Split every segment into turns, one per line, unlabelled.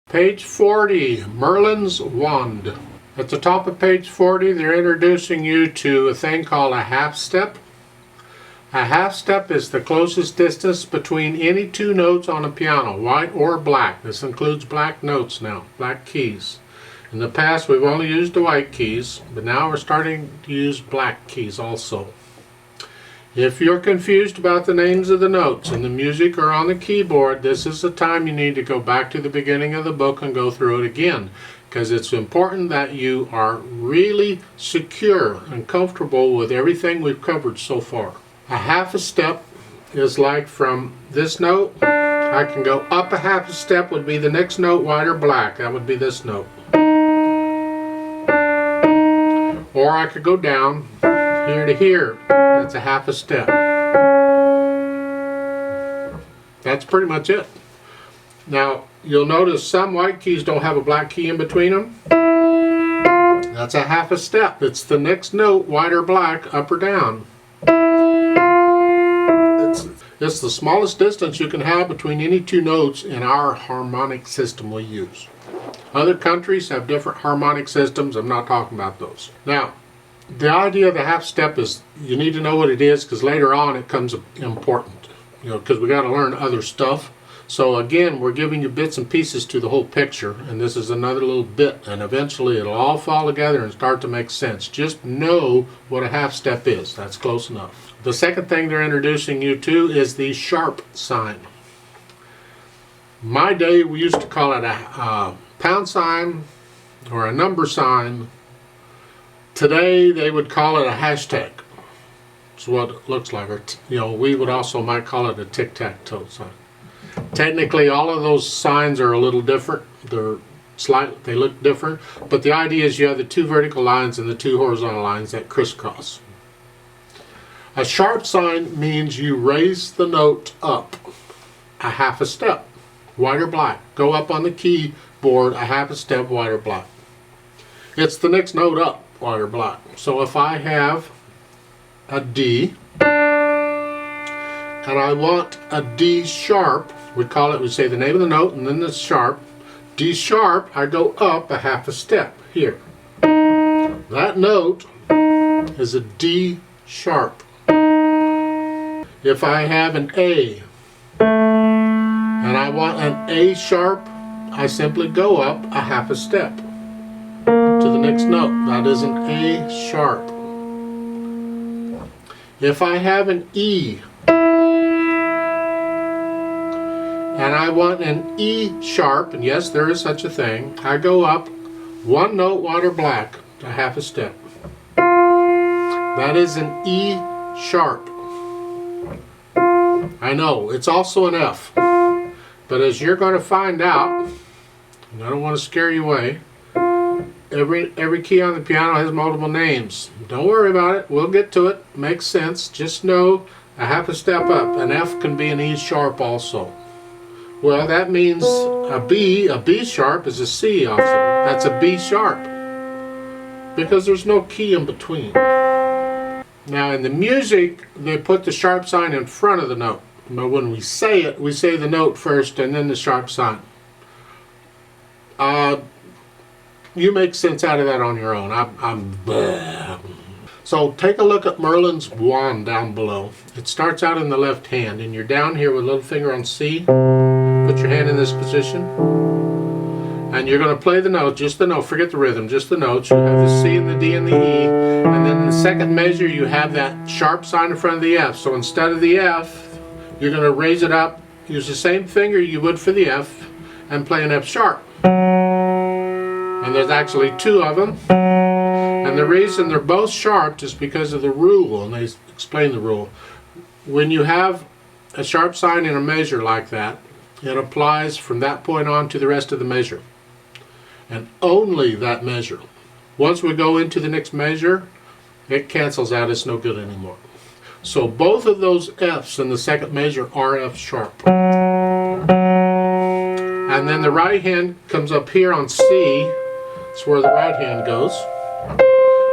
Page 40, Merlin's Wand. At the top of page 40, they're introducing you to a thing called a half step. A half step is the closest distance between any two notes on a piano, white or black. This includes black notes now, black keys. In the past, we've only used the white keys, but now we're starting to use black keys also. If you're confused about the names of the notes in the music or on the keyboard, this is the time you need to go back to the beginning of the book and go through it again, because it's important that you are really secure and comfortable with everything we've covered so far. A half a step is like from this note, I can go up a half a step would be the next note, white or black. That would be this note. Or I could go down here to here. That's a half a step. That's pretty much it. Now, you'll notice some white keys don't have a black key in between them. That's a half a step. It's the next note, white or black, up or down. It's the smallest distance you can have between any two notes in our harmonic system we use. Other countries have different harmonic systems. I'm not talking about those. Now, the idea of the half step is you need to know what it is, because later on it comes important. Because we got to learn other stuff. So again, we're giving you bits and pieces to the whole picture, and this is another little bit, and eventually it'll all fall together and start to make sense. Just know what a half step is. That's close enough. The second thing they're introducing you to is the sharp sign. My day, we used to call it a pound sign or a number sign. Today, they would call it a hashtag. That's what it looks like. Or we would also might call it a tic-tac-toe sign. Technically, all of those signs are a little different. They look different, but the idea is you have the two vertical lines and the two horizontal lines that crisscross. A sharp sign means you raise the note up a half a step, white or black. Go up on the keyboard a half a step, white or black. It's the next note up, white or black. So if I have a D and I want a D sharp, we'd say the name of the note and then the sharp. D sharp, I go up a half a step here. That note is a D sharp. If I have an A and I want an A sharp, I simply go up a half a step to the next note. That is an A sharp. If I have an E and I want an E sharp, and yes, there is such a thing, I go up one note, white or black, a half a step. That is an E sharp. I know, it's also an F, but as you're going to find out, and I don't want to scare you away, every key on the piano has multiple names. Don't worry about it, we'll get to it, makes sense. Just know a half a step up. An F can be an E sharp also. Well, that means a B sharp is a C also. That's a B sharp, because there's no key in between. Now in the music, they put the sharp sign in front of the note. But when we say it, we say the note first and then the sharp sign. You make sense out of that on your own. So take a look at Merlin's wand down below. It starts out in the left hand, and you're down here with a little finger on C. Put your hand in this position. And you're going to play the note, just the note, forget the rhythm, just the notes. You have the C and the D and the E, and then in the second measure you have that sharp sign in front of the F. So instead of the F, you're going to raise it up, use the same finger you would for the F, and play an F sharp. And there's actually two of them. And the reason they're both sharp is because of the rule, and they explain the rule. When you have a sharp sign in a measure like that, it applies from that point on to the rest of the measure. And only that measure. Once we go into the next measure, it cancels out, it's no good anymore. So both of those F's in the second measure are F sharp. And then the right hand comes up here on C, that's where the right hand goes.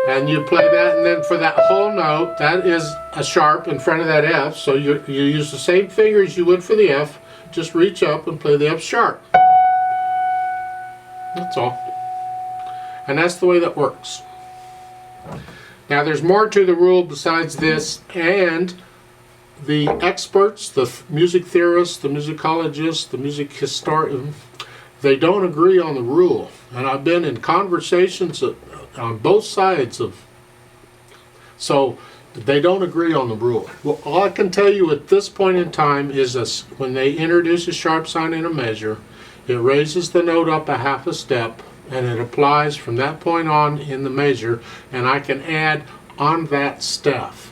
And you play that, and then for that whole note, that is a sharp in front of that F, so you use the same fingers you would for the F, just reach up and play the F sharp. That's all. And that's the way that works. Now there's more to the rule besides this, and the experts, the music theorists, the musicologists, the music historian, they don't agree on the rule. And I've been in conversations on both sides of, so they don't agree on the rule. Well, all I can tell you at this point in time is this: when they introduce a sharp sign in a measure, it raises the note up a half a step, and it applies from that point on in the measure, and I can add on that staff.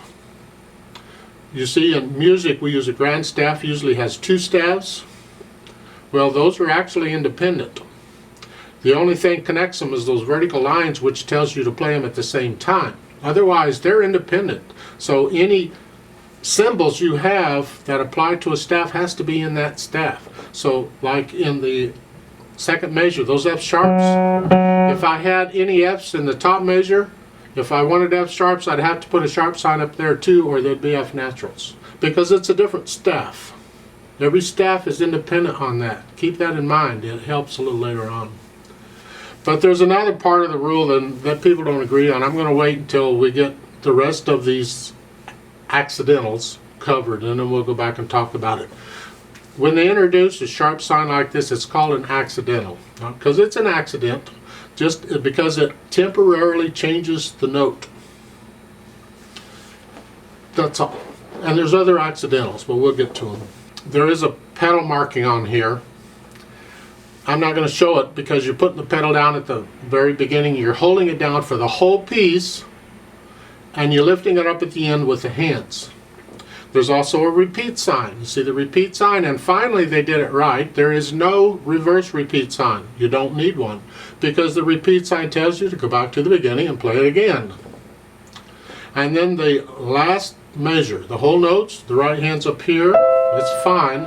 You see, in music we use a grand staff, usually has 2 staves. Well, those are actually independent. The only thing connects them is those vertical lines, which tells you to play them at the same time. Otherwise, they're independent. So any symbols you have that apply to a staff has to be in that staff. So like in the second measure, those F sharps, if I had any Fs in the top measure, if I wanted F sharps, I'd have to put a sharp sign up there too, or there'd be F naturals, because it's a different staff. Every staff is independent on that. Keep that in mind. It helps a little later on. But there's another part of the rule that people don't agree on. I'm going to wait until we get the rest of these accidentals covered, and then we'll go back and talk about it. When they introduce a sharp sign like this, it's called an accidental. Because it's an accident, just because it temporarily changes the note. That's all. And there's other accidentals, but we'll get to them. There is a pedal marking on here. I'm not going to show it because you're putting the pedal down at the very beginning. You're holding it down for the whole piece, and you're lifting it up at the end with the hands. There's also a repeat sign. You see the repeat sign, and finally they did it right. There is no reverse repeat sign. You don't need one, because the repeat sign tells you to go back to the beginning and play it again. And then the last measure, the whole notes, the right hand's up here, that's fine,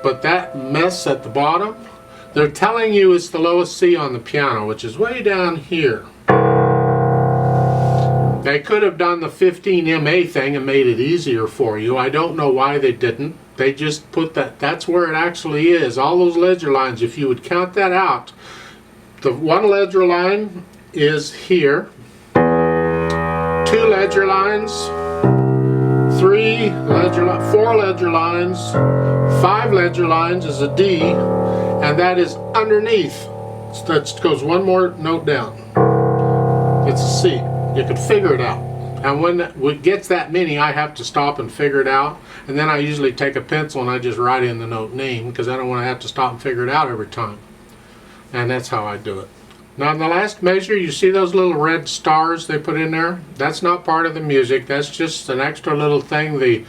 but that mess at the bottom, they're telling you it's the lowest C on the piano, which is way down here. They could have done the 15 MA thing and made it easier for you. I don't know why they didn't. They just put that, that's where it actually is. All those ledger lines, if you would count that out, the one ledger line is here, 2 ledger lines, 3 ledger lines, 4 ledger lines, 5 ledger lines is a D, and that is underneath. That goes one more note down. It's a C. You could figure it out. And when it gets that many, I have to stop and figure it out. And then I usually take a pencil and I just write in the note name, because I don't want to have to stop and figure it out every time. And that's how I do it. Now in the last measure, you see those little red stars they put in there? That's not part of the music. That's just an extra little thing the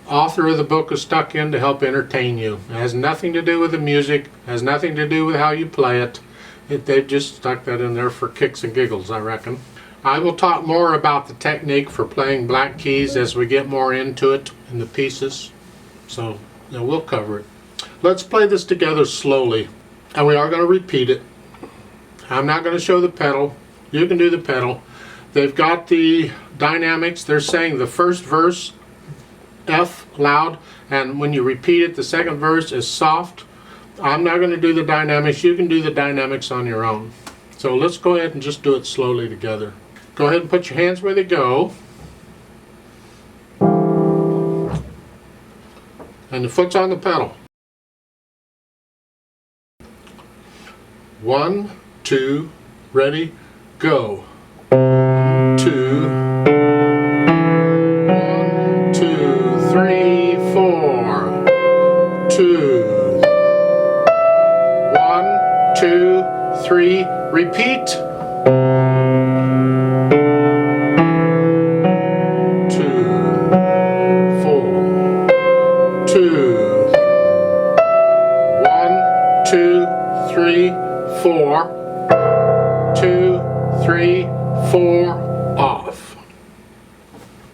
author of the book is stuck in to help entertain you. It has nothing to do with the music. It has nothing to do with how you play it. They've just stuck that in there for kicks and giggles, I reckon. I will talk more about the technique for playing black keys as we get more into it in the pieces. So we'll cover it. Let's play this together slowly. And we are going to repeat it. I'm not going to show the pedal. You can do the pedal. They've got the dynamics. They're saying the first verse, F, loud, and when you repeat it, the second verse is soft. I'm not going to do the dynamics. You can do the dynamics on your own. So let's go ahead and just do it slowly together. Go ahead and put your hands where they go. And the foot's on the pedal. 1, 2, ready, go. 2, 1, 2, 3, 4. 2, 1, 2, 3, repeat. 4, 2, 3, 4, off.